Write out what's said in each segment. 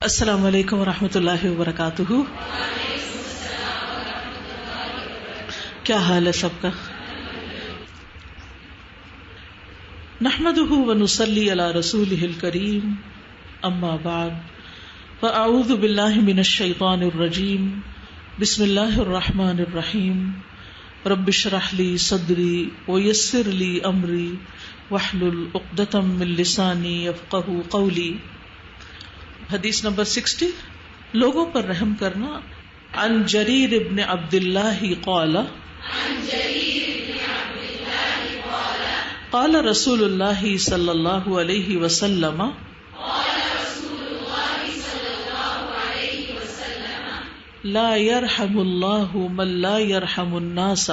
السلام علیکم ورحمۃ اللہ وبرکاتہ. کیا حال ہے سب کا؟ نحمده ونصلی علی رسولہ الکریم، اما بعد فاعوذ باللہ من الشیطان الرجیم، بسم اللہ الرحمن الرحیم. رب اشرح لی صدری ویسر لی امری واحلل عقدۃ من لسانی یفقہوا قولی. حدیث نمبر 60، لوگوں پر رحم کرنا. عن جریر ابن عبداللہ قال قال رسول اللہ صلی اللہ علیہ وسلم لا يرحم اللہ من لا يرحم الناس.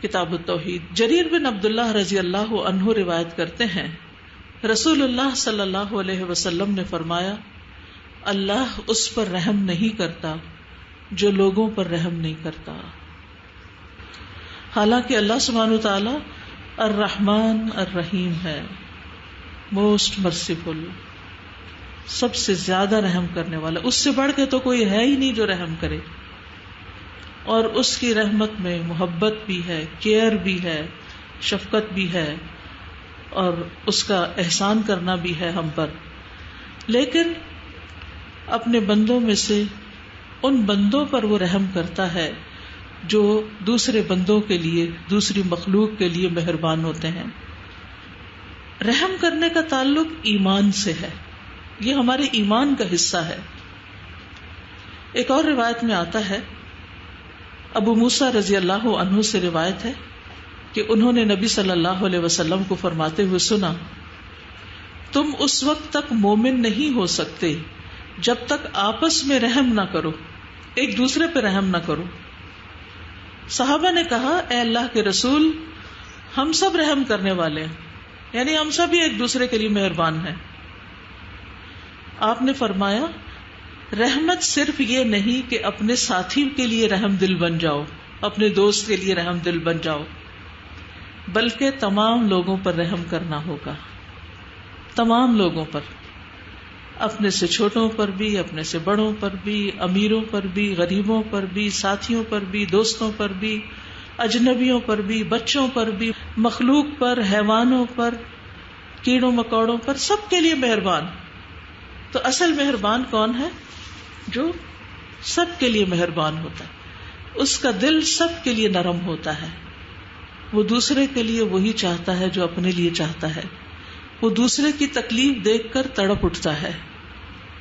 کتاب التوحید. جریر بن عبداللہ رضی اللہ عنہ روایت کرتے ہیں، رسول اللہ صلی اللہ علیہ وسلم نے فرمایا، اللہ اس پر رحم نہیں کرتا جو لوگوں پر رحم نہیں کرتا. حالانکہ اللہ سبحانہ وتعالی الرحمن الرحیم ہے، موسٹ مرسیفل، سب سے زیادہ رحم کرنے والا. اس سے بڑھ کے تو کوئی ہے ہی نہیں جو رحم کرے. اور اس کی رحمت میں محبت بھی ہے، کیئر بھی ہے، شفقت بھی ہے، اور اس کا احسان کرنا بھی ہے ہم پر. لیکن اپنے بندوں میں سے ان بندوں پر وہ رحم کرتا ہے جو دوسرے بندوں کے لیے، دوسری مخلوق کے لیے مہربان ہوتے ہیں. رحم کرنے کا تعلق ایمان سے ہے، یہ ہمارے ایمان کا حصہ ہے. ایک اور روایت میں آتا ہے، ابو موسیٰ رضی اللہ عنہ سے روایت ہے کہ انہوں نے نبی صلی اللہ علیہ وسلم کو فرماتے ہوئے سنا، تم اس وقت تک مومن نہیں ہو سکتے جب تک آپس میں رحم نہ کرو، ایک دوسرے پہ رحم نہ کرو. صحابہ نے کہا، اے اللہ کے رسول، ہم سب رحم کرنے والے ہیں، یعنی ہم سب ہی ایک دوسرے کے لیے مہربان ہیں. آپ نے فرمایا، رحمت صرف یہ نہیں کہ اپنے ساتھی کے لیے رحم دل بن جاؤ، اپنے دوست کے لیے رحم دل بن جاؤ، بلکہ تمام لوگوں پر رحم کرنا ہوگا. تمام لوگوں پر، اپنے سے چھوٹوں پر بھی، اپنے سے بڑوں پر بھی، امیروں پر بھی، غریبوں پر بھی، ساتھیوں پر بھی، دوستوں پر بھی، اجنبیوں پر بھی، بچوں پر بھی، مخلوق پر، حیوانوں پر، کیڑوں مکوڑوں پر، سب کے لیے مہربان. تو اصل مہربان کون ہے؟ جو سب کے لیے مہربان ہوتا ہے، اس کا دل سب کے لیے نرم ہوتا ہے. وہ دوسرے کے لیے وہی چاہتا ہے جو اپنے لیے چاہتا ہے. وہ دوسرے کی تکلیف دیکھ کر تڑپ اٹھتا ہے،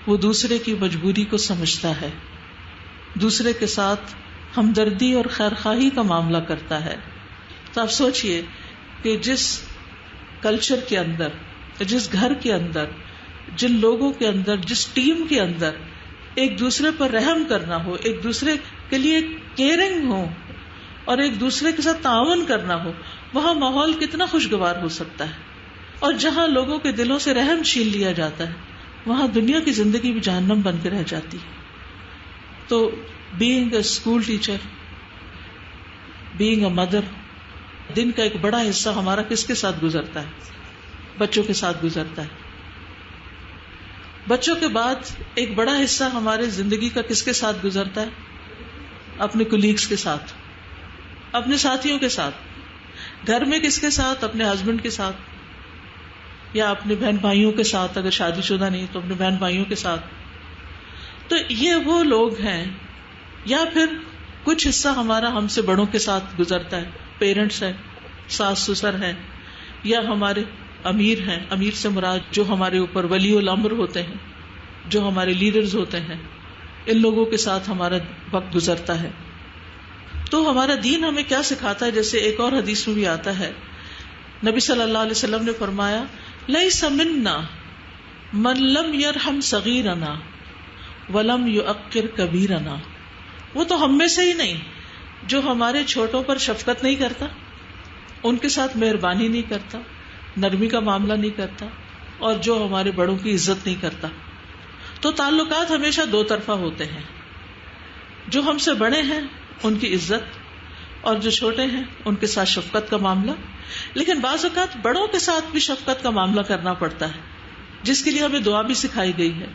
وہ دوسرے کی مجبوری کو سمجھتا ہے، دوسرے کے ساتھ ہمدردی اور خیرخواہی کا معاملہ کرتا ہے. تو آپ سوچئے کہ جس کلچر کے اندر، جس گھر کے اندر، جن لوگوں کے اندر، جس ٹیم کے اندر ایک دوسرے پر رحم کرنا ہو، ایک دوسرے کے لیے کیئرنگ ہو اور ایک دوسرے کے ساتھ تعاون کرنا ہو، وہاں ماحول کتنا خوشگوار ہو سکتا ہے. اور جہاں لوگوں کے دلوں سے رحم چھین لیا جاتا ہے، وہاں دنیا کی زندگی بھی جہنم بن کے رہ جاتی ہے. تو being a school teacher, being a mother, دن کا ایک بڑا حصہ ہمارا کس کے ساتھ گزرتا ہے؟ بچوں کے ساتھ گزرتا ہے. بچوں کے بعد ایک بڑا حصہ ہمارے زندگی کا کس کے ساتھ گزرتا ہے؟ اپنے کولیگز کے ساتھ، اپنے ساتھیوں کے ساتھ. گھر میں کس کے ساتھ؟ اپنے ہسبینڈ کے ساتھ، یا اپنے بہن بھائیوں کے ساتھ، اگر شادی شدہ نہیں تو اپنے بہن بھائیوں کے ساتھ. تو یہ وہ لوگ ہیں. یا پھر کچھ حصہ ہمارا ہم سے بڑوں کے ساتھ گزرتا ہے، پیرنٹس ہیں، ساس سسر ہیں، یا ہمارے امیر ہیں. امیر سے مراد جو ہمارے اوپر ولی الامر ہوتے ہیں، جو ہمارے لیڈرز ہوتے ہیں، ان لوگوں کے ساتھ ہمارا وقت گزرتا ہے. تو ہمارا دین ہمیں کیا سکھاتا ہے؟ جیسے ایک اور حدیث میں بھی آتا ہے، نبی صلی اللہ علیہ وسلم نے فرمایا، لیس منا من لم یرحم صغیرنا ولم یعقر کبیرنا. وہ تو ہم میں سے ہی نہیں جو ہمارے چھوٹوں پر شفقت نہیں کرتا، ان کے ساتھ مہربانی نہیں کرتا، نرمی کا معاملہ نہیں کرتا، اور جو ہمارے بڑوں کی عزت نہیں کرتا. تو تعلقات ہمیشہ دو طرفہ ہوتے ہیں. جو ہم سے بڑے ہیں ان کی عزت، اور جو چھوٹے ہیں ان کے ساتھ شفقت کا معاملہ. لیکن بعض اوقات بڑوں کے ساتھ بھی شفقت کا معاملہ کرنا پڑتا ہے، جس کے لیے ہمیں دعا بھی سکھائی گئی ہے.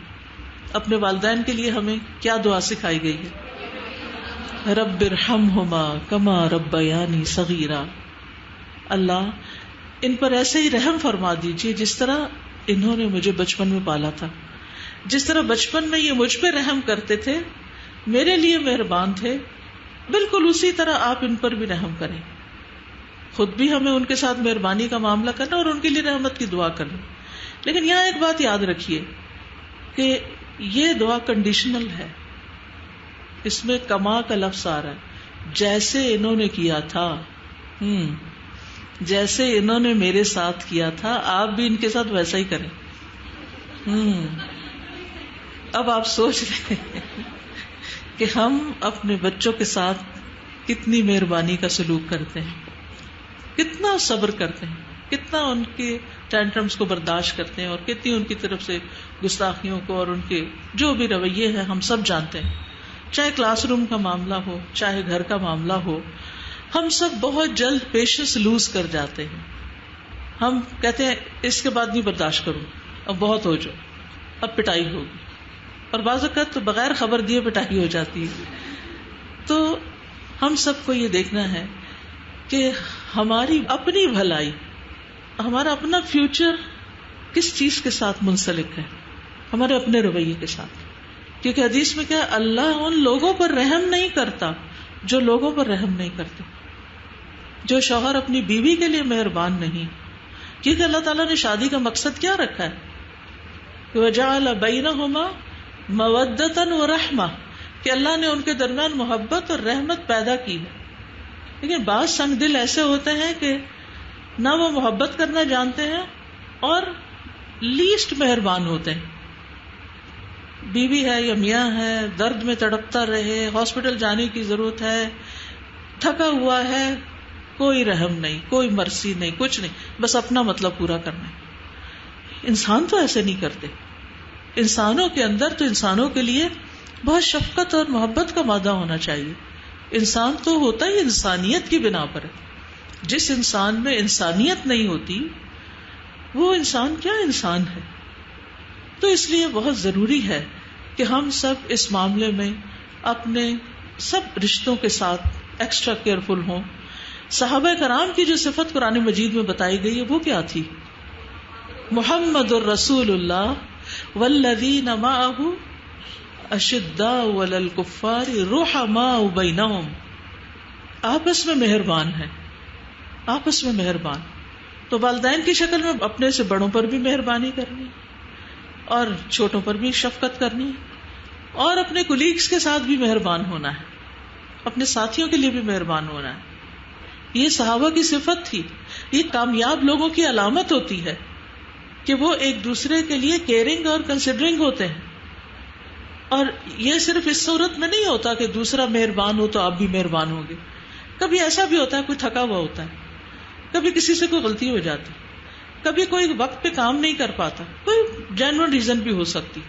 اپنے والدین کے لیے ہمیں کیا دعا سکھائی گئی ہے؟ رب ارحمہما کما ربیانی صغیرا. اللہ ان پر ایسے ہی رحم فرما دیجیے جس طرح انہوں نے مجھے بچپن میں پالا تھا. جس طرح بچپن میں یہ مجھ پہ رحم کرتے تھے، میرے لیے مہربان تھے، بالکل اسی طرح آپ ان پر بھی رحم کریں. خود بھی ہمیں ان کے ساتھ مہربانی کا معاملہ کرنا اور ان کے لیے رحمت کی دعا کرنا. لیکن یہاں ایک بات یاد رکھیے کہ یہ دعا کنڈیشنل ہے. اس میں کما کا لفظ آ رہا ہے، جیسے انہوں نے کیا تھا، جیسے انہوں نے میرے ساتھ کیا تھا آپ بھی ان کے ساتھ ویسا ہی کریں. اب آپ سوچ رہے ہیں کہ ہم اپنے بچوں کے ساتھ کتنی مہربانی کا سلوک کرتے ہیں، کتنا صبر کرتے ہیں، کتنا ان کے ٹینٹرمز کو برداشت کرتے ہیں، اور کتنی ان کی طرف سے گستاخیوں کو اور ان کے جو بھی رویے ہیں ہم سب جانتے ہیں. چاہے کلاس روم کا معاملہ ہو، چاہے گھر کا معاملہ ہو، ہم سب بہت جلد پیشنس لوز کر جاتے ہیں. ہم کہتے ہیں اس کے بعد نہیں برداشت کروں، اب بہت ہو جائے، اب پٹائی ہوگی، اور بعض اوقات تو بغیر خبر دیے پٹائی ہو جاتی ہے. تو ہم سب کو یہ دیکھنا ہے کہ ہماری اپنی بھلائی، ہمارا اپنا فیوچر کس چیز کے ساتھ منسلک ہے، ہمارے اپنے رویے کے ساتھ. کیونکہ حدیث میں کیا، اللہ ان لوگوں پر رحم نہیں کرتا جو لوگوں پر رحم نہیں کرتے. جو شوہر اپنی بیوی کے لیے مہربان نہیں، کیونکہ اللہ تعالیٰ نے شادی کا مقصد کیا رکھا ہے، وَجَعَلَ بَيْنَهُمَا مَوَدَّةً وَرَحْمَةً، کہ اللہ نے ان کے درمیان محبت اور رحمت پیدا کی ہے. لیکن بعض سنگ دل ایسے ہوتے ہیں کہ نہ وہ محبت کرنا جانتے ہیں اور لیسٹ مہربان ہوتے ہیں. بیوی ہے یا میاں ہے، درد میں تڑپتا رہے، ہاسپٹل جانے کی ضرورت ہے، تھکا ہوا ہے، کوئی رحم نہیں، کوئی مرسی نہیں، کچھ نہیں، بس اپنا مطلب پورا کرنا ہے. انسان تو ایسے نہیں کرتے. انسانوں کے اندر تو انسانوں کے لیے بہت شفقت اور محبت کا مادہ ہونا چاہیے. انسان تو ہوتا ہی انسانیت کی بنا پر ہے. جس انسان میں انسانیت نہیں ہوتی وہ انسان کیا انسان ہے. تو اس لیے بہت ضروری ہے کہ ہم سب اس معاملے میں اپنے سب رشتوں کے ساتھ ایکسٹرا کیئرفل ہوں. صحابہ کرام کی جو صفت قرآن مجید میں بتائی گئی ہے وہ کیا تھی؟ محمد الرسول اللہ والذین معہ اشداء علی الکفار رحماء بینہم. آپس میں مہربان ہے، آپس میں مہربان. تو والدین کی شکل میں اپنے سے بڑوں پر بھی مہربانی کرنی اور چھوٹوں پر بھی شفقت کرنی، اور اپنے کولیگز کے ساتھ بھی مہربان ہونا ہے، اپنے ساتھیوں کے لیے بھی مہربان ہونا ہے. یہ صحابہ کی صفت تھی. یہ کامیاب لوگوں کی علامت ہوتی ہے کہ وہ ایک دوسرے کے لیے کیئرنگ اور کنسیڈرنگ ہوتے ہیں. اور یہ صرف اس صورت میں نہیں ہوتا کہ دوسرا مہربان ہو تو آپ بھی مہربان ہوں گے. کبھی ایسا بھی ہوتا ہے کوئی تھکا ہوا ہوتا ہے، کبھی کسی سے کوئی غلطی ہو جاتی، کبھی کوئی وقت پہ کام نہیں کر پاتا، کوئی جینوئن ریزن بھی ہو سکتی.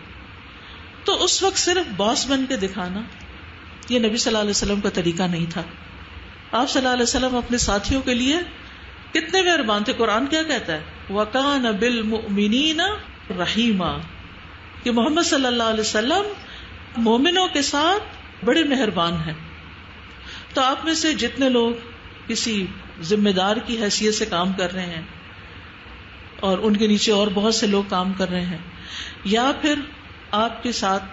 تو اس وقت صرف باس بن کے دکھانا یہ نبی صلی اللہ علیہ وسلم کا طریقہ نہیں تھا. آپ صلی اللہ علیہ وسلم اپنے ساتھیوں کے لیے کتنے مہربان تھے. قرآن کیا کہتا ہے؟ وَكَانَ بِالْمُؤْمِنِينَ رَحِيمًا، کہ محمد صلی اللہ علیہ وسلم مومنوں کے ساتھ بڑے مہربان ہیں. تو آپ میں سے جتنے لوگ کسی ذمہ دار کی حیثیت سے کام کر رہے ہیں اور ان کے نیچے اور بہت سے لوگ کام کر رہے ہیں، یا پھر آپ کے ساتھ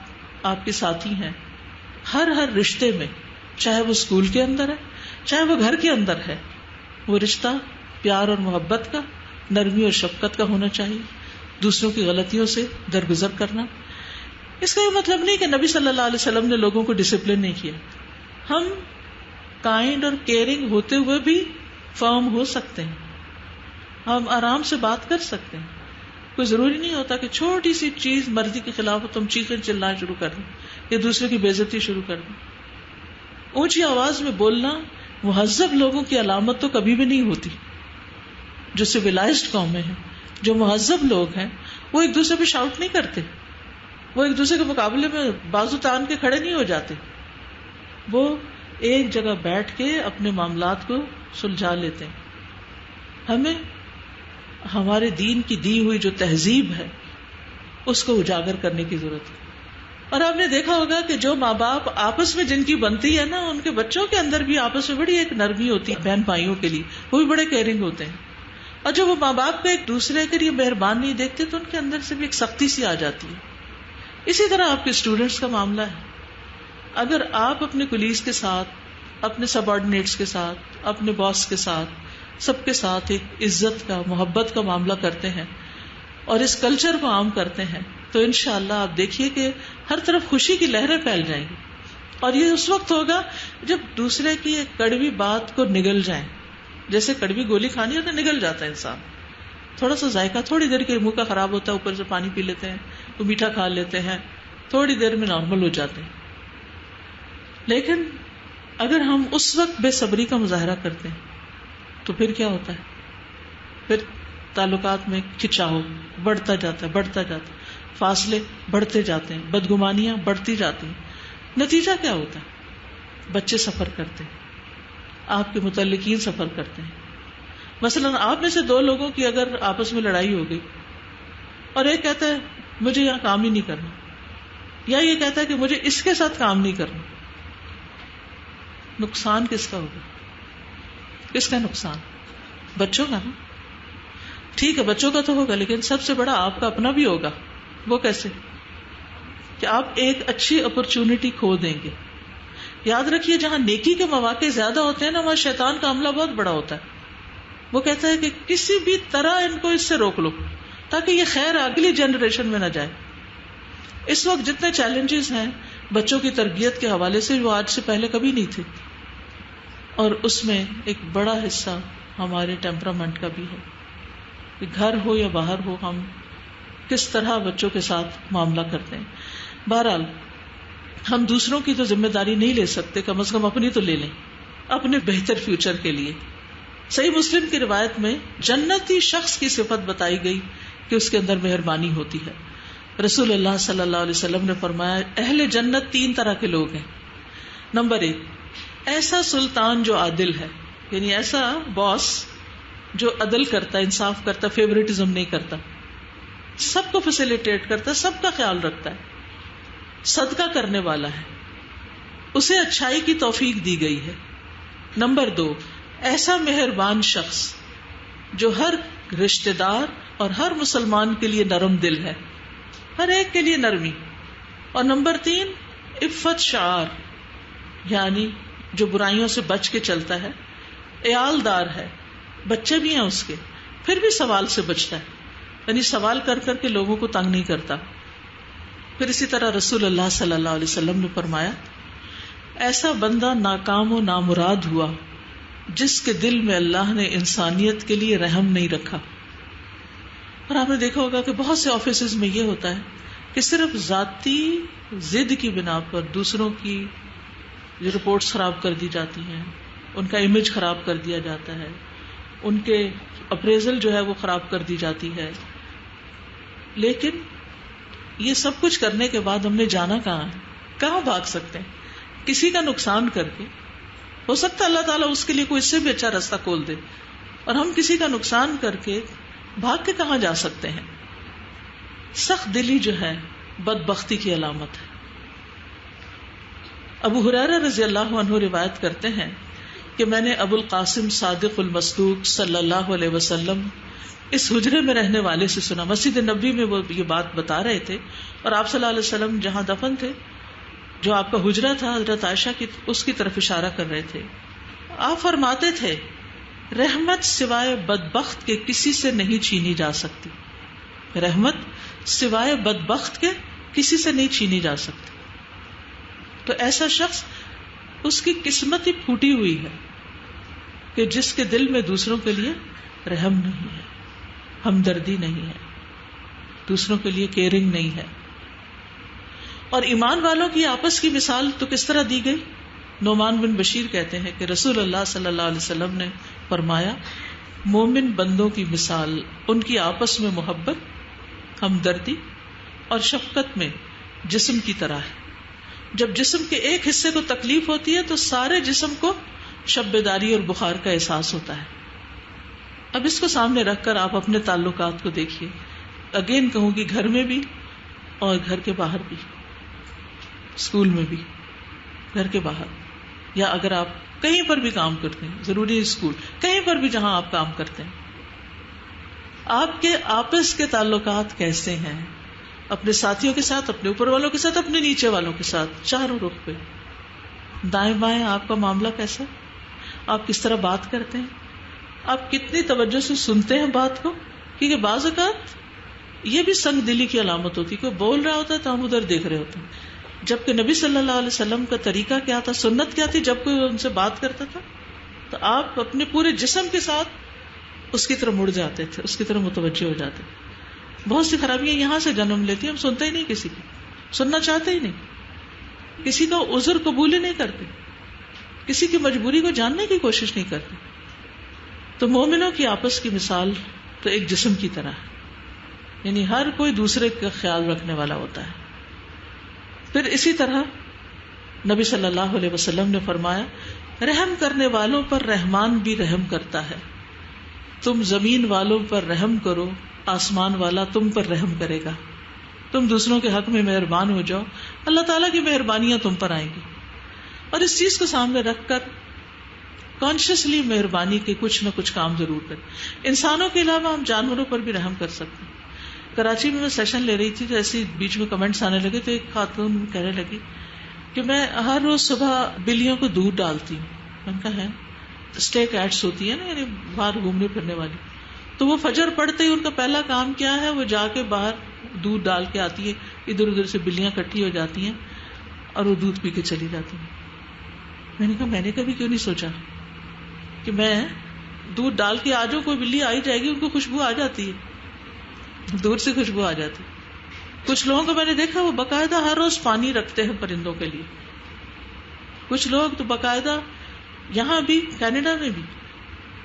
آپ کے ساتھی ہیں، ہر رشتے میں، چاہے وہ اسکول کے اندر ہے چاہے وہ گھر کے اندر ہے، وہ رشتہ پیار اور محبت کا، نرمی اور شفقت کا ہونا چاہیے. دوسروں کی غلطیوں سے درگزر کرنا. اس کا یہ مطلب نہیں کہ نبی صلی اللہ علیہ وسلم نے لوگوں کو ڈسپلن نہیں کیا. ہم کائنڈ اور کیئرنگ ہوتے ہوئے بھی فرم ہو سکتے ہیں، ہم آرام سے بات کر سکتے ہیں. کوئی ضروری نہیں ہوتا کہ چھوٹی سی چیز مرضی کے خلاف ہو تم چیخیں چلانا شروع کر دیں یا دوسرے کی بے عزتی شروع کر دیں. اونچی آواز میں بولنا مہذب لوگوں کی علامت تو کبھی بھی نہیں ہوتی. جو سویلائزڈ قومیں ہیں، جو مہذب لوگ ہیں، وہ ایک دوسرے پہ شاؤٹ نہیں کرتے، وہ ایک دوسرے کے مقابلے میں بازو تان کے کھڑے نہیں ہو جاتے. وہ ایک جگہ بیٹھ کے اپنے معاملات کو سلجھا لیتے ہیں. ہمیں ہمارے دین کی دی ہوئی جو تہذیب ہے اس کو اجاگر کرنے کی ضرورت ہے. اور آپ نے دیکھا ہوگا کہ جو ماں باپ آپس میں جن کی بنتی ہے نا، ان کے بچوں کے اندر بھی آپس میں بڑی ایک نرمی ہوتی ہے بہن بھائیوں کے لیے، وہ بھی بڑے کیئرنگ ہوتے ہیں. اور جب وہ ماں باپ کو ایک دوسرے کے لیے مہربان نہیں دیکھتے تو ان کے اندر سے بھی ایک سختی سی آ جاتی ہے. اسی طرح آپ کے اسٹوڈینٹس کا معاملہ ہے. اگر آپ اپنے کولیگز کے ساتھ، اپنے سب آرڈینیٹس کے ساتھ، اپنے باس کے ساتھ، سب کے ساتھ ایک عزت کا، محبت کا معاملہ کرتے ہیں اور اس کلچر کو عام کرتے ہیں تو انشاءاللہ آپ دیکھیے کہ ہر طرف خوشی کی لہریں پھیل جائیں گی. اور یہ اس وقت ہوگا جب دوسرے کی ایک کڑوی بات کو نگل جائیں. جیسے کڑوی گولی کھانی ہو تو نگل جاتا ہے انسان، تھوڑا سا ذائقہ تھوڑی دیر کے منہ کا خراب ہوتا ہے، اوپر سے پانی پی لیتے ہیں، تو میٹھا کھا لیتے ہیں، تھوڑی دیر میں نارمل ہو جاتے ہیں. لیکن اگر ہم اس وقت بے صبری کا مظاہرہ کرتے ہیں تو پھر کیا ہوتا ہے؟ پھر تعلقات میں کھچاؤ بڑھتا جاتا ہے، فاصلے بڑھتے جاتے ہیں، بدگمانیاں بڑھتی جاتی ہیں. نتیجہ کیا ہوتا ہے؟ بچے سفر کرتے ہیں، آپ کے متعلقین سفر کرتے ہیں. مثلا آپ میں سے دو لوگوں کی اگر آپس میں لڑائی ہو گئی اور ایک کہتا ہے مجھے یہاں کام ہی نہیں کرنا، یا یہ کہتا ہے کہ مجھے اس کے ساتھ کام نہیں کرنا، نقصان کس کا ہوگا؟ کس کا نقصان؟ بچوں کا نا. ٹھیک ہے بچوں کا تو ہوگا، لیکن سب سے بڑا آپ کا اپنا بھی ہوگا. وہ کیسے؟ کہ آپ ایک اچھی اپرچونٹی کھو دیں گے. یاد رکھیے جہاں نیکی کے مواقع زیادہ ہوتے ہیں نا، وہاں شیطان کا عملہ بہت بڑا ہوتا ہے. وہ کہتا ہے کہ کسی بھی طرح ان کو اس سے روک لو تاکہ یہ خیر اگلی جنریشن میں نہ جائے. اس وقت جتنے چیلنجز ہیں بچوں کی تربیت کے حوالے سے وہ آج سے پہلے کبھی نہیں تھے، اور اس میں ایک بڑا حصہ ہمارے ٹیمپرامنٹ کا بھی ہے کہ گھر ہو یا باہر ہو ہم کس طرح بچوں کے ساتھ معاملہ کرتے ہیں. بہرحال ہم دوسروں کی تو ذمہ داری نہیں لے سکتے، کم از کم اپنی تو لے لیں اپنے بہتر فیوچر کے لیے. صحیح مسلم کی روایت میں جنتی شخص کی صفت بتائی گئی کہ اس کے اندر مہربانی ہوتی ہے. رسول اللہ صلی اللہ علیہ وسلم نے فرمایا اہل جنت 3 طرح کے لوگ ہیں. نمبر 1، ایسا سلطان جو عادل ہے، یعنی ایسا باس جو عدل کرتا ہے، انصاف کرتا، فیوریٹزم نہیں کرتا، سب کو فیسیلیٹیٹ کرتا ہے، سب کا خیال رکھتا ہے، صدقہ کرنے والا ہے، اسے اچھائی کی توفیق دی گئی ہے. نمبر 2، ایسا مہربان شخص جو ہر رشتہ دار اور ہر مسلمان کے لیے نرم دل ہے، ہر ایک کے لیے نرمی. اور نمبر 3، عفت شعار، یعنی جو برائیوں سے بچ کے چلتا ہے، عیال دار ہے، بچے بھی ہیں اس کے، پھر بھی سوال سے بچتا ہے، یعنی سوال کر کر کے لوگوں کو تنگ نہیں کرتا. پھر اسی طرح رسول اللہ صلی اللہ علیہ وسلم نے فرمایا ایسا بندہ ناکام و نامراد ہوا جس کے دل میں اللہ نے انسانیت کے لیے رحم نہیں رکھا. اور آپ نے دیکھا ہوگا کہ بہت سے آفیسز میں یہ ہوتا ہے کہ صرف ذاتی ضد کی بنا پر دوسروں کی رپورٹس خراب کر دی جاتی ہیں، ان کا امیج خراب کر دیا جاتا ہے، ان کے اپریزل جو ہے وہ خراب کر دی جاتی ہے. لیکن یہ سب کچھ کرنے کے بعد ہم نے جانا کہاں بھاگ سکتے ہیں؟ کسی کا نقصان کر کے ہو سکتا ہے اللہ تعالیٰ اس کے لیے کوئی اس سے بھی اچھا راستہ کھول دے، اور ہم کسی کا نقصان کر کے بھاگ کے کہاں جا سکتے ہیں؟ سخت دلی جو ہے بدبختی کی علامت ہے. ابو ہریرہ رضی اللہ عنہ روایت کرتے ہیں کہ میں نے ابو القاسم صادق المصدوق صلی اللہ علیہ وسلم اس حجرے میں رہنے والے سے سنا. مسجد نبوی میں وہ یہ بات بتا رہے تھے، اور آپ صلی اللہ علیہ وسلم جہاں دفن تھے، جو آپ کا حجرہ تھا، حضرت عائشہ کی اس کی طرف اشارہ کر رہے تھے. آپ فرماتے تھے رحمت سوائے بدبخت کے کسی سے نہیں چھینی جا سکتی. رحمت سوائے بدبخت کے کسی سے نہیں چھینی جا سکتی. تو ایسا شخص، اس کی قسمت ہی پھوٹی ہوئی ہے کہ جس کے دل میں دوسروں کے لیے رحم نہیں ہے، ہمدردی نہیں ہے، دوسروں کے لیے کیئرنگ نہیں ہے. اور ایمان والوں کی آپس کی مثال تو کس طرح دی گئی؟ نعمان بن بشیر کہتے ہیں کہ رسول اللہ صلی اللہ علیہ وسلم نے فرمایا مومن بندوں کی مثال ان کی آپس میں محبت، ہمدردی اور شفقت میں جسم کی طرح ہے. جب جسم کے ایک حصے کو تکلیف ہوتی ہے تو سارے جسم کو شب بیداری اور بخار کا احساس ہوتا ہے. اب اس کو سامنے رکھ کر آپ اپنے تعلقات کو دیکھیے. اگین کہوں گی، گھر میں بھی اور گھر کے باہر بھی، اسکول میں بھی، گھر کے باہر، یا اگر آپ کہیں پر بھی کام کرتے ہیں، ضروری اسکول، کہیں پر بھی جہاں آپ کام کرتے ہیں، آپ کے آپس کے تعلقات کیسے ہیں؟ اپنے ساتھیوں کے ساتھ، اپنے اوپر والوں کے ساتھ، اپنے نیچے والوں کے ساتھ، چاروں رخ پہ، دائیں بائیں آپ کا معاملہ کیسا؟ آپ کس طرح بات کرتے ہیں؟ آپ کتنی توجہ سے سنتے ہیں بات کو؟ کیونکہ بعض اوقات یہ بھی سنگ دلی کی علامت ہوتی ہے، کوئی بول رہا ہوتا ہے تو ہم ادھر دیکھ رہے ہوتے ہیں، جبکہ نبی صلی اللہ علیہ وسلم کا طریقہ کیا تھا، سنت کیا تھی، جب کوئی ان سے بات کرتا تھا تو آپ اپنے پورے جسم کے ساتھ اس کی طرف مڑ جاتے تھے، اس کی طرف متوجہ ہو جاتے تھے. بہت سی خرابیاں یہاں سے جنم لیتی ہیں، ہم سنتے ہی نہیں، کسی کی سننا چاہتے ہی نہیں، کسی کا عذر قبول ہی نہیں کرتے، کسی کی مجبوری کو جاننے کی کوشش نہیں کرتے. تو مومنوں کی آپس کی مثال تو ایک جسم کی طرح ہے، یعنی ہر کوئی دوسرے کا خیال رکھنے والا ہوتا ہے. پھر اسی طرح نبی صلی اللہ علیہ وسلم نے فرمایا، رحم کرنے والوں پر رحمان بھی رحم کرتا ہے. تم زمین والوں پر رحم کرو، آسمان والا تم پر رحم کرے گا. تم دوسروں کے حق میں مہربان ہو جاؤ، اللہ تعالیٰ کی مہربانیاں تم پر آئیں گی. اور اس چیز کو سامنے رکھ کر کانشیسلی مہربانی کے کچھ نہ کچھ کام ضرور کریں. انسانوں کے علاوہ ہم جانوروں پر بھی رحم کر سکتے ہیں. کراچی میں سیشن لے رہی تھی تو ایسی بیچ میں کمنٹس آنے لگے تو ایک خاتون کہنے لگی کہ میں ہر روز صبح بلیوں کو دودھ ڈالتی ہوں. میں نے کہا ہے اسٹے کیٹس ہوتی ہے نا، یعنی باہر گھومنے پھرنے والی، تو وہ فجر پڑتے ہی ان کا پہلا کام کیا ہے، وہ جا کے باہر دودھ ڈال کے آتی ہے. ادھر ادھر سے بلیاں اکٹھی ہو جاتی ہیں اور وہ دودھ پی کے چلی جاتی ہیں. میں نے کہا میں نے کبھی کیوں نہیں سوچا کہ میں دودھ ڈال کے آ جاؤں، کوئی بلی آ ہی جائے گی، ان کو خوشبو آ جاتی ہے، دور سے خوشبو آ جاتی. کچھ لوگوں کو میں نے دیکھا وہ باقاعدہ ہر روز پانی رکھتے ہیں پرندوں کے لیے. کچھ لوگ تو باقاعدہ، یہاں بھی کینیڈا میں بھی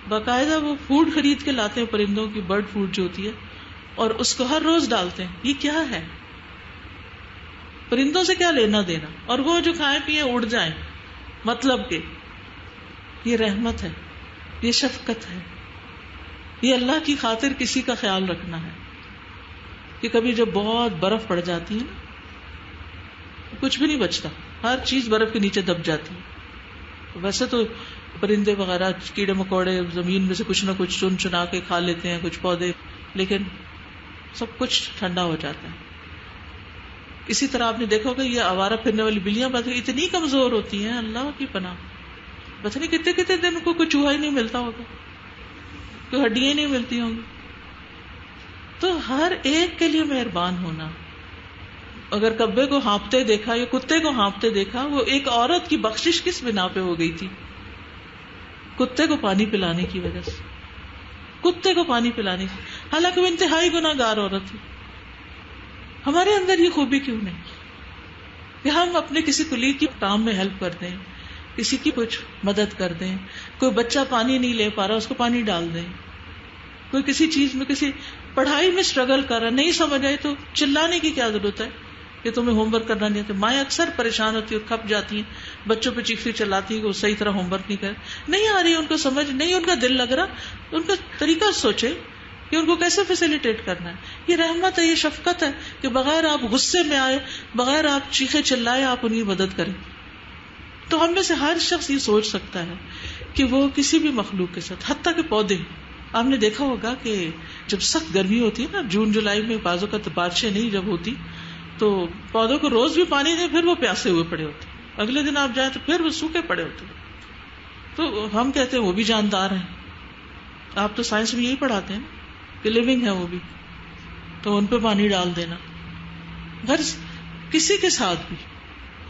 باقاعدہ وہ فوڈ خرید کے لاتے ہیں، پرندوں کی برڈ فوڈ جو ہوتی ہے، اور اس کو ہر روز ڈالتے ہیں. یہ کیا ہے؟ پرندوں سے کیا لینا دینا؟ اور وہ جو کھائیں پیئیں اڑ جائیں، مطلب کہ یہ رحمت ہے، یہ شفقت ہے، یہ اللہ کی خاطر کسی کا خیال رکھنا ہے. کہ کبھی جب بہت برف پڑ جاتی ہے نا، کچھ بھی نہیں بچتا، ہر چیز برف کے نیچے دب جاتی ہے. ویسے تو پرندے وغیرہ کیڑے مکوڑے زمین میں سے کچھ نہ کچھ چن چنا کے کھا لیتے ہیں، کچھ پودے، لیکن سب کچھ ٹھنڈا ہو جاتا ہے. اسی طرح آپ نے دیکھا ہوگا یہ آوارہ پھرنے والی بلیاں اتنی کمزور ہوتی ہیں، اللہ کی پناہ، پتہ نہیں کتنے کتنے دن کو کوئی چوہا ہی نہیں ملتا ہوگا، کوئی ہڈیاں ہی نہیں ملتی ہوں گی. تو ہر ایک کے لیے مہربان ہونا. اگر کبے کو ہانپتے دیکھا یا کتے کو ہانپتے دیکھا، وہ ایک عورت کی بخشش کس بنا پہ ہو گئی تھی؟ کتے کو پانی پلانے کی وجہ سے، کتے کو پانی پلانے کی، حالانکہ وہ انتہائی گناہ گار عورت تھی. ہمارے اندر یہ خوبی کیوں نہیں کہ ہم اپنے کسی کلیگ کی کام میں ہیلپ کر دیں، کسی کی کچھ مدد کر دیں. کوئی بچہ پانی نہیں لے پا رہا، اس کو پانی ڈال دیں. کوئی کسی چیز میں، کسی پڑھائی میں اسٹرگل کر رہا، نہیں سمجھ آئی تو چلانے کی کیا ضرورت ہے کہ تمہیں ہوم ورک کرنا نہیں آتا. مائیں اکثر پریشان ہوتی اور کھپ جاتی ہیں، بچوں پہ چیختی چلاتی ہیں کہ وہ صحیح طرح ہوم ورک نہیں کر، نہیں آ رہی ان کو سمجھ، نہیں ان کا دل لگ رہا. ان کا طریقہ سوچے کہ ان کو کیسے فیسیلیٹیٹ کرنا ہے. یہ رحمت ہے، یہ شفقت ہے کہ بغیر آپ غصے میں آئے، بغیر آپ چیخے چلائے، آپ ان کی مدد کریں. تو ہم میں سے ہر شخص یہ سوچ سکتا ہے کہ وہ کسی بھی مخلوق کے ساتھ، حتیٰ کہ پودے، آپ نے دیکھا ہوگا کہ جب سخت گرمی ہوتی ہے نا، جون جولائی میں بازوں کا بارشیں نہیں جب ہوتی، تو پودوں کو روز بھی پانی دیں، پھر وہ پیاسے ہوئے پڑے ہوتے، اگلے دن آپ جائیں تو پھر وہ سوکھے پڑے ہوتے. تو ہم کہتے ہیں وہ بھی جاندار ہیں. آپ تو سائنس میں یہی پڑھاتے ہیں کہ لیونگ ہے وہ بھی، تو ان پہ پانی ڈال دینا. غرض کسی کے ساتھ بھی،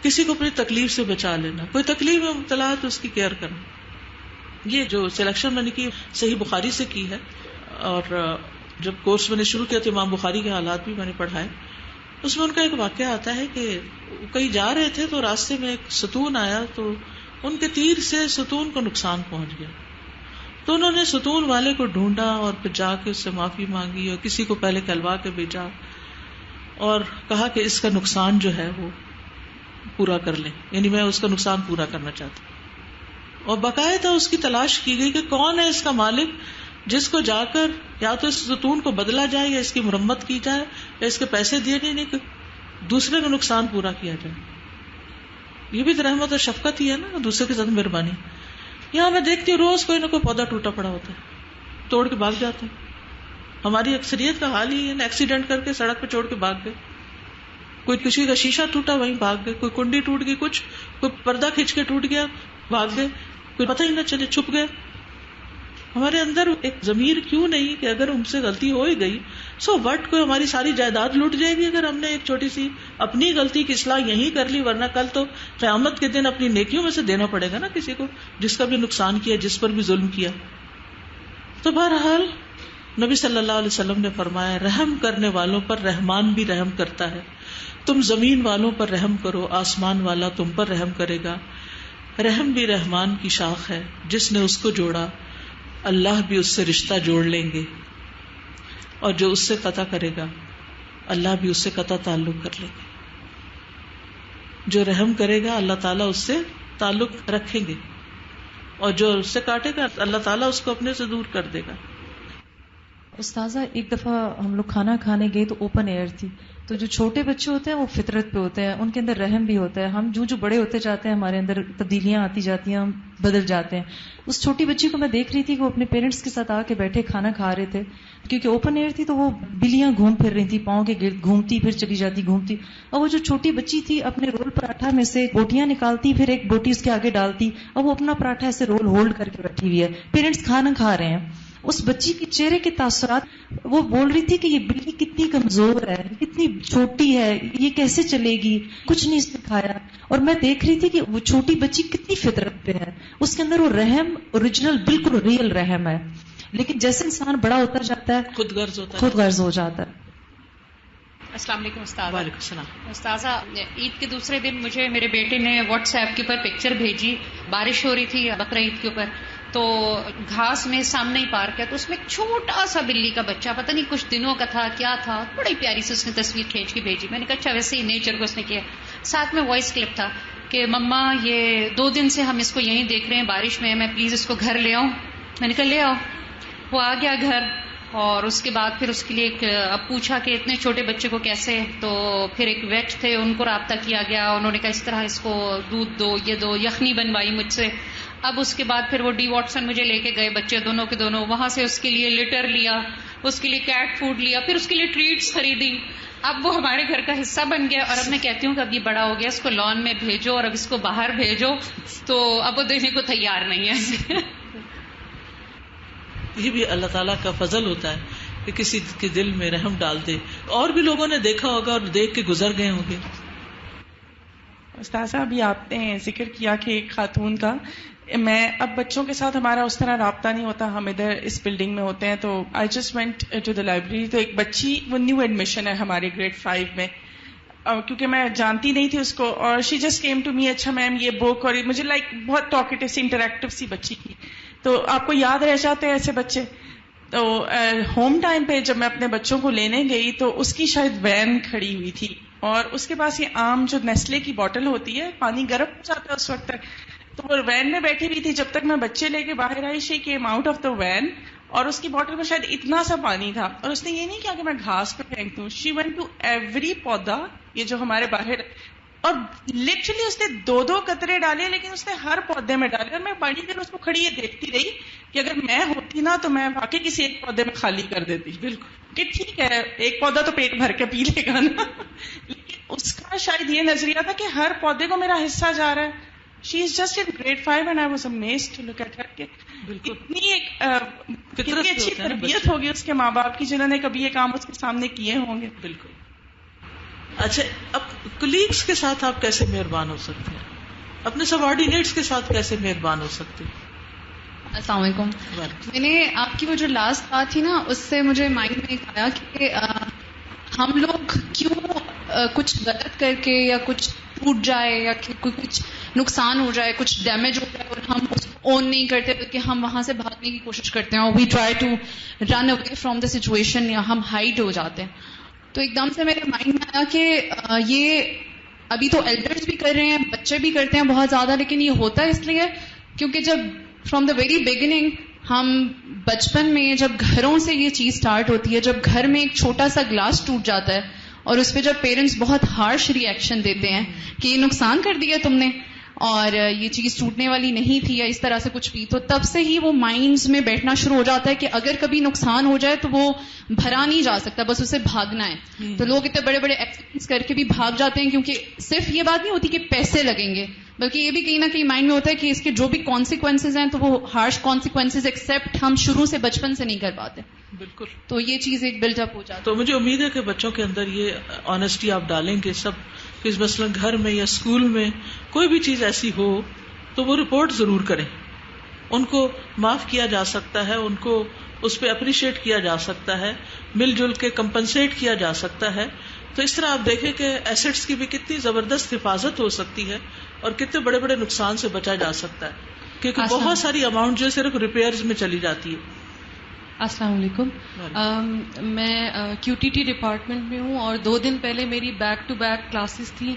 کسی کو اپنی تکلیف سے بچا لینا، کوئی تکلیف میں مبتلا ہے تو اس کی کیئر کرنا. یہ جو سلیکشن میں نے کی صحیح بخاری سے کی ہے، اور جب کورس میں نے شروع کیا تو امام بخاری کے حالات بھی میں نے پڑھائے. اس میں ان کا ایک واقعہ آتا ہے کہ کہیں جا رہے تھے تو راستے میں ایک ستون آیا، تو ان کے تیر سے ستون کو نقصان پہنچ گیا. تو انہوں نے ستون والے کو ڈھونڈا اور پھر جا کے اس سے معافی مانگی، اور کسی کو پہلے کہلوا کے بھیجا اور کہا کہ اس کا نقصان جو ہے وہ پورا کر لیں، یعنی میں اس کا نقصان پورا کرنا چاہتا ہوں. اور باقاعدہ اس کی تلاش کی گئی کہ کون ہے اس کا مالک جس کو جا کر یا تو اس ستون کو بدلا جائے یا اس کی مرمت کی جائے یا اس کے پیسے دیے نہیں کہ دوسرے کا نقصان پورا کیا جائے. یہ بھی تو رحمت اور شفقت ہی ہے نا، دوسرے کے ساتھ مہربانی. یہاں میں دیکھتی ہوں روز کوئی نہ کوئی پودا ٹوٹا پڑا ہوتا ہے، توڑ کے بھاگ جاتے ہیں. ہماری اکثریت کا حال ہی ہے نا، ایکسیڈنٹ کر کے سڑک پہ چھوڑ کے بھاگ گئے. کوئی کسی کا شیشہ ٹوٹا وہیں بھاگ گئے، کوئی کنڈی ٹوٹ گئی، کچھ کوئی پردہ کھینچ کے ٹوٹ گیا بھاگ گئے، کوئی پتہ ہی نہ چلے چھپ گئے. ہمارے اندر ایک ضمیر کیوں نہیں کہ اگر ہم سے غلطی ہو ہی گئی سو وٹ، کوئی ہماری ساری جائیداد لوٹ جائے گی اگر ہم نے ایک چھوٹی سی اپنی غلطی کی اصلاح یہیں کر لی، ورنہ کل تو قیامت کے دن اپنی نیکیوں میں سے دینا پڑے گا نا کسی کو جس کا بھی نقصان کیا، جس پر بھی ظلم کیا. تو بہرحال نبی صلی اللہ علیہ وسلم نے فرمایا رحم کرنے والوں پر رحمان بھی رحم کرتا ہے. تم زمین والوں پر رحم کرو، آسمان والا تم پر رحم کرے گا. رحم بھی رحمان کی شاخ ہے، جس نے اس کو جوڑا اللہ بھی اس سے رشتہ جوڑ لیں گے، اور جو اس سے قطع کرے گا اللہ بھی اس سے قطع تعلق کر لیں گے. جو رحم کرے گا اللہ تعالیٰ اس سے تعلق رکھیں گے، اور جو اس سے کاٹے گا اللہ تعالیٰ اس کو اپنے سے دور کر دے گا. استاذہ ایک دفعہ ہم لوگ کھانا کھانے گئے تو اوپن ایئر تھی، تو جو چھوٹے بچے ہوتے ہیں وہ فطرت پہ ہوتے ہیں، ان کے اندر رحم بھی ہوتا ہے. ہم جو بڑے ہوتے جاتے ہیں ہمارے اندر تبدیلیاں آتی جاتی ہیں، ہم بدل جاتے ہیں. اس چھوٹی بچی کو میں دیکھ رہی تھی کہ وہ اپنے پیرنٹس کے ساتھ آ کے بیٹھے کھانا کھا رہے تھے، کیونکہ اوپن ایئر تھی تو وہ بلیاں گھوم پھر رہی تھی پاؤں کے گرد، گھومتی پھر چلی جاتی گھومتی. اور وہ جو چھوٹی بچی تھی اپنے رول پراٹھا میں سے بوٹیاں نکالتی، پھر ایک بوٹی اس کے آگے ڈالتی، اور وہ اپنا پراٹھا ایسے رول ہولڈ کر کے بیٹھی ہوئی ہے، پیرنٹس کھانا کھا رہے ہیں. اس بچی کے چہرے کے تاثرات، وہ بول رہی تھی کہ یہ بلی کتنی کمزور ہے، کتنی چھوٹی ہے، یہ کیسے چلے گی، کچھ نہیں اس نے کھایا. اور میں دیکھ رہی تھی کہ وہ چھوٹی بچی کتنی فطرت پہ ہے، اس کے اندر وہ رحم اوریجنل بالکل ریئل رحم ہے. لیکن جیسے انسان بڑا ہوتا جاتا ہے خود غرض ہو جاتا ہے. السلام علیکم استاذ. وعلیکم السلام. استاذہ عید کے دوسرے دن مجھے میرے بیٹے نے واٹس ایپ کے اوپر پکچر بھیجی، بارش ہو رہی تھی بقرہ عید کے اوپر، تو گھاس میں سامنے ہی پارک ہے، تو اس میں ایک چھوٹا سا بلی کا بچہ، پتہ نہیں کچھ دنوں کا تھا کیا تھا، بڑی پیاری سے اس نے تصویر کھینچ کے بھیجی. میں نے کہا اچھا ویسے ہی نیچر کو اس نے کیا. ساتھ میں وائس کلپ تھا کہ مما یہ 2 دن سے ہم اس کو یہیں دیکھ رہے ہیں بارش میں، میں پلیز اس کو گھر لے آؤں. میں نے کہا لے آؤ. وہ آ گیا گھر، اور اس کے بعد پھر اس کے لیے اب پوچھا کہ اتنے چھوٹے بچے کو کیسے، تو پھر ایک ویٹ تھے ان کو رابطہ کیا گیا، انہوں نے کہا اس طرح اس کو دودھ دو، یہ دو، یخنی بنوائی مجھ سے. اب اس کے بعد پھر وہ ڈی واٹسن مجھے لے کے گئے، بچے دونوں کے دونوں، وہاں سے اس کے لیے لٹر لیا، اس کے لیے کیٹ فوڈ لیا، پھر اس کے لیے ٹریٹس خریدی. اب وہ ہمارے گھر کا حصہ بن گیا. اور اب میں کہتی ہوں کہ اب یہ بڑا ہو گیا، اس کو لان میں بھیجو اور اب اس کو باہر بھیجو، تو اب وہ دینے کو تیار نہیں ہے. یہ بھی اللہ تعالیٰ کا فضل ہوتا ہے کہ کسی کے دل میں رحم ڈال دے. اور بھی لوگوں نے دیکھا ہوگا اور دیکھ کے گزر گئے ہوں گے. استاذہ ابھی آپ نے ذکر کیا کہ ایک خاتون کا، میں اب بچوں کے ساتھ ہمارا اس طرح رابطہ نہیں ہوتا، ہم ادھر اس بلڈنگ میں ہوتے ہیں، تو I just went to the library. تو ایک بچی، وہ نیو ایڈمیشن ہے ہمارے گریڈ 5 میں، کیونکہ میں جانتی نہیں تھی اس کو، اور she just came to me, اچھا میم یہ بک، اور مجھے لائک بہت ٹاکیٹو سی انٹریکٹیو سی بچی کی. تو آپ کو یاد رہ جاتے ہیں ایسے بچے. تو ہوم ٹائم پہ جب میں اپنے بچوں کو لینے گئی تو اس کی شاید وین کھڑی ہوئی تھی، اور اس کے پاس یہ عام جو نیسلے کی بوٹل ہوتی ہے، پانی گرم ہو جاتا ہے اس وقت تک، تو وہ وین میں بیٹھی ہوئی تھی. جب تک میں بچے لے کے باہر آئی، she came out of the van, اور اس کی بوٹل میں شاید اتنا سا پانی تھا، اور اس نے یہ نہیں کیا کہ میں گھاس پہ پھینک دوں. شی وینٹ ٹو ایوری پودا، یہ جو ہمارے باہر، اور لٹرلی اس نے 2 قطرے ڈالے، لیکن اس نے ہر پودے میں ڈالے. اور میں بڑی دیر اس کو کھڑی یہ دیکھتی رہی کہ اگر میں ہوتی نا تو میں واقعی کسی ایک پودے میں خالی کر دیتی. بالکل کہ ٹھیک ہے ایک پودا تو پیٹ بھر کے پی لے گا نا، لیکن اس کا شاید یہ نظریہ تھا کہ ہر پودے کو میرا حصہ جا رہا ہے. She is just in grade 5 and I was amazed to look at her کہ اتنی ایک کتنی اچھی تربیت ہوگی اس کے ماں باپ کی، جنہوں نے کبھی یہ کام اس کے سامنے کیے ہوں گے. بالکل. اچھا، اب کلیگس کے ساتھ آپ کیسے مہربان ہو سکتے ہیں؟ اپنے سبارڈینیٹس کے ساتھ کیسے مہربان ہو سکتے ہیں؟ السلام علیکم. میں نے آپ کی وہ جو لاسٹ بات تھی نا، اس سے مجھے مائنڈ میں آیا کہ ہم لوگ کیوں کچھ غلط کر کے یا کچھ ٹوٹ جائے یا کچھ نقصان ہو جائے، کچھ ڈیمیج ہو جائے، اور ہم اس کو اون نہیں کرتے بلکہ ہم وہاں سے بھاگنے کی کوشش کرتے ہیں، اور we try to run away from the situation, یا ہم ہائڈ ہو جاتے ہیں. تو ایک دم سے میرے مائنڈ میں آیا کہ یہ ابھی تو ایلڈرز بھی کر رہے ہیں, بچے بھی کرتے ہیں بہت زیادہ, لیکن یہ ہوتا اس لیے کیونکہ جب فرام دا ویری بگننگ ہم بچپن میں جب گھروں سے یہ چیز سٹارٹ ہوتی ہے, جب گھر میں ایک چھوٹا سا گلاس ٹوٹ جاتا ہے اور اس پہ جب پیرنٹس بہت ہارش ری ایکشن دیتے ہیں کہ یہ نقصان کر دیا تم نے اور یہ چیز ٹوٹنے والی نہیں تھی یا اس طرح سے کچھ بھی, تو تب سے ہی وہ مائنڈز میں بیٹھنا شروع ہو جاتا ہے کہ اگر کبھی نقصان ہو جائے تو وہ بھرا نہیں جا سکتا, بس اسے بھاگنا ہے. تو لوگ اتنے بڑے بڑے ایکسیڈنٹس کر کے بھی بھاگ جاتے ہیں, کیونکہ صرف یہ بات نہیں ہوتی کہ پیسے لگیں گے, بلکہ یہ بھی کہیں نہ کہیں مائنڈ میں ہوتا ہے کہ اس کے جو بھی کانسیکوینسز ہیں تو وہ ہارش کانسیکوینسز ایکسیپٹ ہم شروع سے بچپن سے نہیں کر پاتے. بالکل. تو یہ چیز ایک بلڈ اپ ہو جاتی ہے. تو مجھے امید ہے کہ بچوں کے اندر یہ آنےسٹی آپ ڈالیں گے سب, کہ مثلا گھر میں یا اسکول میں کوئی بھی چیز ایسی ہو تو وہ رپورٹ ضرور کریں. ان کو معاف کیا جا سکتا ہے, ان کو اس پہ اپریشیٹ کیا جا سکتا ہے, مل جل کے کمپنسیٹ کیا جا سکتا ہے. تو اس طرح آپ دیکھیں کہ ایسٹس کی بھی کتنی زبردست حفاظت ہو سکتی ہے اور کتنے بڑے بڑے نقصان سے بچا جا سکتا ہے, کیونکہ بہت ساری اماؤنٹ جو صرف ریپیئرز میں چلی جاتی ہے. السلام علیکم. میں QTT ڈپارٹمنٹ میں ہوں اور 2 دن پہلے میری بیک ٹو بیک کلاسز تھی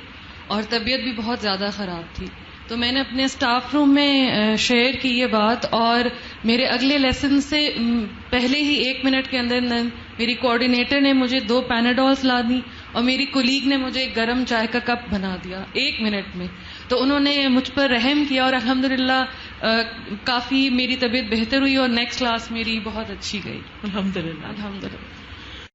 اور طبیعت بھی بہت زیادہ خراب تھی. تو میں نے اپنے اسٹاف روم میں شیئر کی یہ بات, اور میرے اگلے لیسن سے پہلے ہی 1 منٹ کے اندر میری کوآرڈینیٹر نے مجھے 2 پیناڈولز لا دی اور میری کولیگ نے مجھے گرم چائے کا کپ بنا دیا 1 منٹ میں. تو انہوں نے مجھ پر رحم کیا اور الحمدللہ کافی میری طبیعت بہتر ہوئی اور نیکسٹ کلاس میری بہت اچھی گئی. الحمدللہ. الحمدللہ.